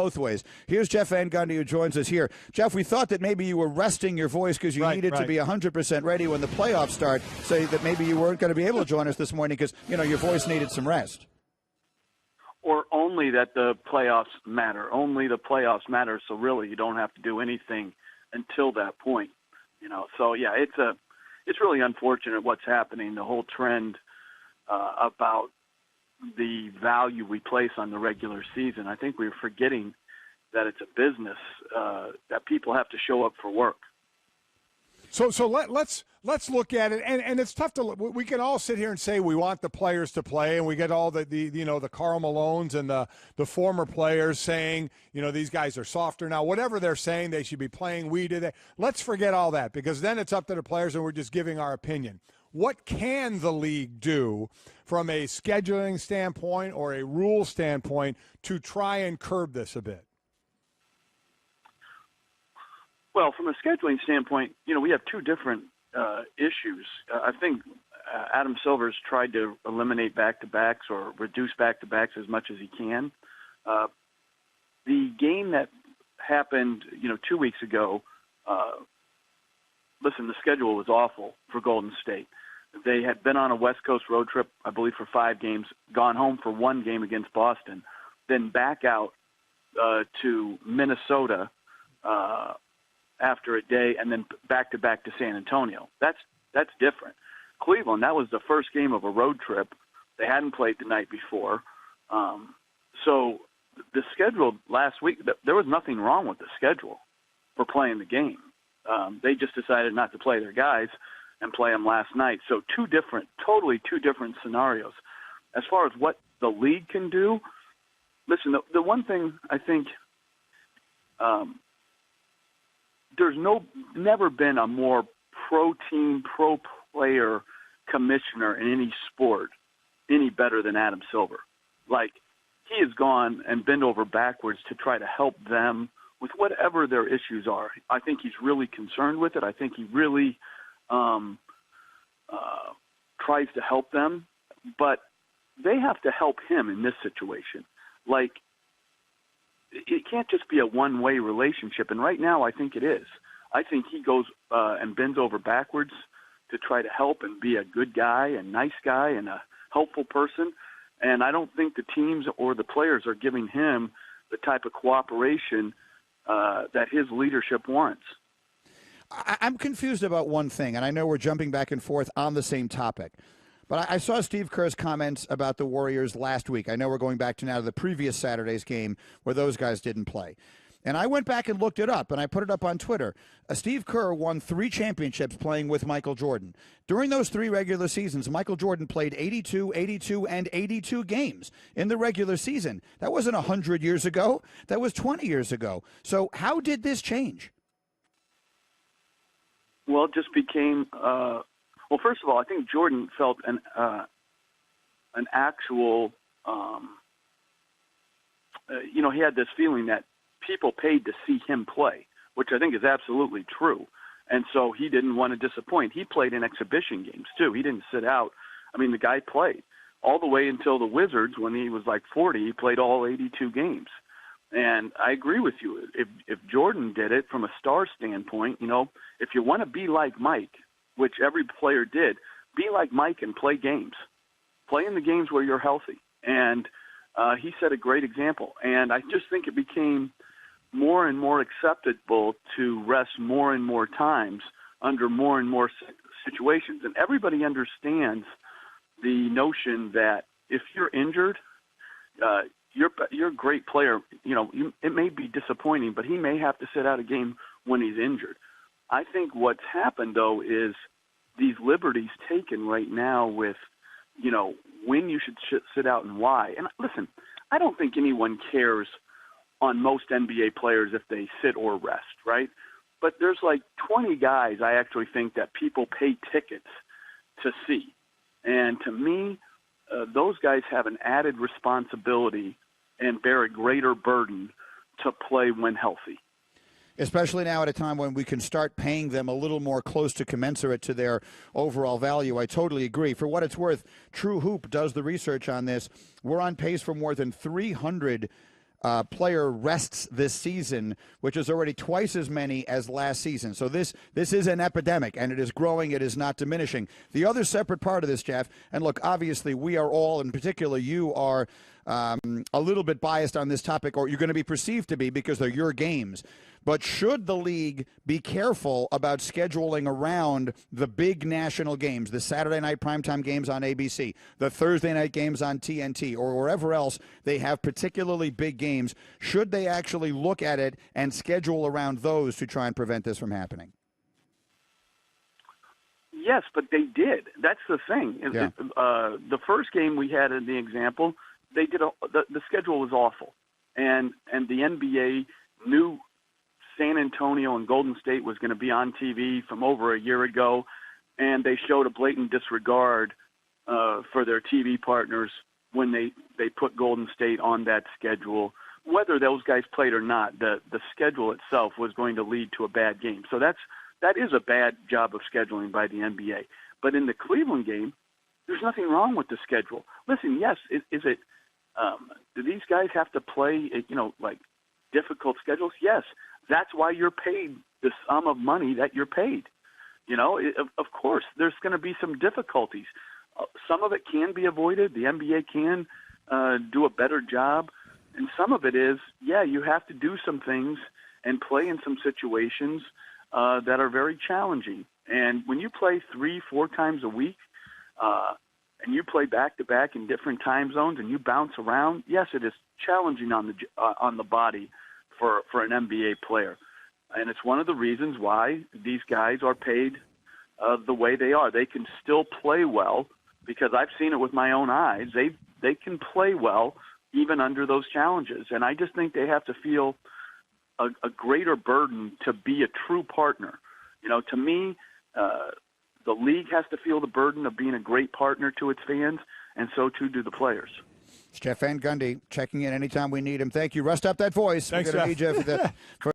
both ways. Here's Jeff Van Gundy, who joins us here. Jeff, we thought that maybe you were resting your voice because you needed to be 100% ready when the playoffs start, so that maybe you weren't going to be able to join us this morning because, your voice needed some rest. Or only that the playoffs matter. Only the playoffs matter, so really you don't have to do anything until that point. So, yeah, it's really unfortunate what's happening, the whole trend about the value we place on the regular season. I think we're forgetting that it's a business, that people have to show up for work. So let's look at it, and it's tough to. We can all sit here and say we want the players to play, and we get all the Karl Malones and the former players saying these guys are softer now. Whatever they're saying, they should be playing. We did it. Let's forget all that, because then it's up to the players, and we're just giving our opinion. What can the league do from a scheduling standpoint or a rule standpoint to try and curb this a bit? Well, from a scheduling standpoint, we have two different issues. I think Adam Silver's tried to eliminate back-to-backs or reduce back-to-backs as much as he can. The game that happened, 2 weeks ago, listen, the schedule was awful for Golden State. They had been on a West Coast road trip, I believe, for 5 games, gone home for 1 game against Boston, then back out to Minnesota after a day, and then back-to-back to San Antonio. That's different. Cleveland, that was the first game of a road trip. They hadn't played the night before. So the schedule last week, there was nothing wrong with the schedule for playing the game. They just decided not to play their guys and play them last night. So totally two different scenarios. As far as what the league can do, listen, the one thing I think there's never been a more pro-team, pro-player commissioner in any sport any better than Adam Silver. Like, he has gone and bent over backwards to try to help them with whatever their issues are. I think he's really concerned with it. I think he really tries to help them, but they have to help him in this situation. Like, it can't just be a one-way relationship, and right now I think it is. I think he goes and bends over backwards to try to help and be a good guy and nice guy and a helpful person, and I don't think the teams or the players are giving him the type of cooperation that his leadership wants. I'm confused about one thing, and I know we're jumping back and forth on the same topic. But I saw Steve Kerr's comments about the Warriors last week. I know we're going back to the previous Saturday's game where those guys didn't play. And I went back and looked it up, and I put it up on Twitter. Steve Kerr won 3 championships playing with Michael Jordan. During those 3 regular seasons, Michael Jordan played 82, 82, and 82 games in the regular season. That wasn't 100 years ago. That was 20 years ago. So how did this change? Well, it just became well, first of all, I think Jordan felt an actual, he had this feeling that people paid to see him play, which I think is absolutely true. And so he didn't want to disappoint. He played in exhibition games, too. He didn't sit out. I mean, the guy played all the way until the Wizards when he was like 40. He played all 82 games. And I agree with you. If Jordan did it from a star standpoint, if you want to be like Mike, which every player did, be like Mike and play games. Play in the games where you're healthy. And he set a great example. And I just think it became more and more acceptable to rest more and more times under more and more situations. And everybody understands the notion that if you're injured, you're a great player. It may be disappointing, but he may have to sit out a game when he's injured. I think what's happened, though, is these liberties taken right now with, when you should sit out and why. And listen, I don't think anyone cares on most NBA players if they sit or rest, right? But there's like 20 guys I actually think that people pay tickets to see. And to me, those guys have an added responsibility and bear a greater burden to play when healthy. Especially now at a time when we can start paying them a little more close to commensurate to their overall value. I totally agree. For what it's worth, True Hoop does the research on this. We're on pace for more than 300 player rests this season, which is already twice as many as last season. So this is an epidemic, and it is growing. It is not diminishing. The other separate part of this, Jeff, and look, obviously we are all, in particular you are, a little bit biased on this topic, or you're going to be perceived to be because they're your games. But should the league be careful about scheduling around the big national games, the Saturday night primetime games on ABC, the Thursday night games on TNT, or wherever else they have particularly big games? Should they actually look at it and schedule around those to try and prevent this from happening? Yes, but they did. That's the thing. Yeah. The first game we had in the example, they did the schedule was awful, and the NBA knew San Antonio and Golden State was going to be on TV from over a year ago, and they showed a blatant disregard for their TV partners when they put Golden State on that schedule. Whether those guys played or not, the schedule itself was going to lead to a bad game. So that is a bad job of scheduling by the NBA. But in the Cleveland game, there's nothing wrong with the schedule. Listen, yes, is it? Do these guys have to play, like difficult schedules? Yes. That's why you're paid the sum of money that you're paid. Of course, there's going to be some difficulties. Some of it can be avoided. The NBA can do a better job. And some of it is, you have to do some things and play in some situations that are very challenging. And when you play 3-4 times a week, and you play back-to-back in different time zones and you bounce around, yes, it is challenging on the body for an NBA player. And it's one of the reasons why these guys are paid the way they are. They can still play well because I've seen it with my own eyes. They can play well even under those challenges. And I just think they have to feel a greater burden to be a true partner. To me, the league has to feel the burden of being a great partner to its fans, and so too do the players. It's Jeff Van Gundy checking in anytime we need him. Thank you. Rest up that voice. Thanks, We're going to need you for